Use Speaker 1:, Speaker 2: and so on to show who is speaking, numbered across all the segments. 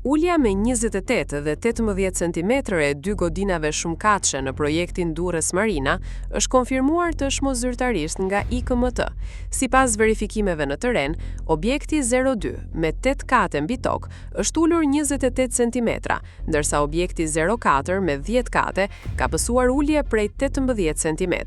Speaker 1: Ulja me 28 dhe 18 cm e dy godinave shumëkatëshe në projektin Durrës Marina është konfirmuar tashmë zyrtarisht nga IKMT. Sipas verifikimeve në terren, objekti 02 me 8 kate mbi tokë është ulur 28 cm, ndërsa objekti 04 me 10 kate ka pësuar ulje prej 18 cm.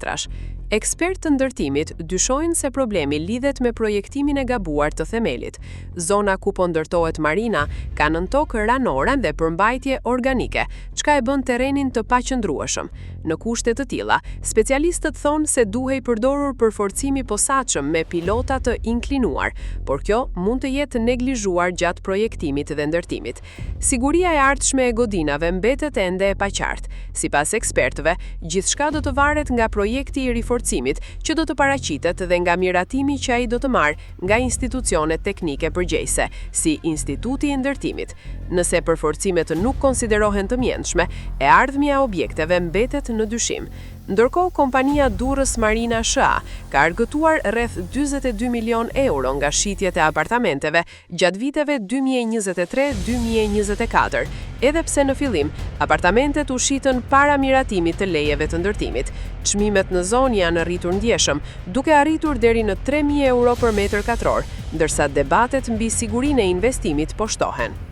Speaker 1: Ekspertë të ndërtimit dyshojnë se problemi lidhet me projektimin e gabuar të themelit. Zona ku po ndërtohet marina ka nën tokë ranore dhe përmbajtje organike, çka e bën terrenin të paqëndrueshëm. Në kushte të tilla, specialistët thonë se duhej përdorur përforcimi posaçëm me pilota të inklinuar, por kjo mund të jetë neglizhuar gjatë projektimit dhe ndërtimit. Siguria e ardhshme e godinave mbetet ende e paqartë. Sipas ekspertëve, gjithçka do të varet nga projekti i riforcimit që do të paraqitet dhe nga miratimi që ai do të marrë nga institucionet teknike përgjegjëse, si Instituti i Ndërtimit. Nëse përforcimet nuk konsiderohen të mjendshme, e ardhmja e objekteve mbetet në dyshim. Ndërkohë, kompania Durrës Marina S.A. ka argëtuar rreth 42 milion euro nga shitjet e apartamenteve gjatë viteve 2023-2024, edhe pse në fillim apartamentet u shitën para miratimit të lejeve të ndërtimit. Çmimet në zonë janë rritur ndjeshëm, duke arritur deri në 3.000 euro për metër katror, ndërsa debatet mbi sigurinë e investimit po shtohen.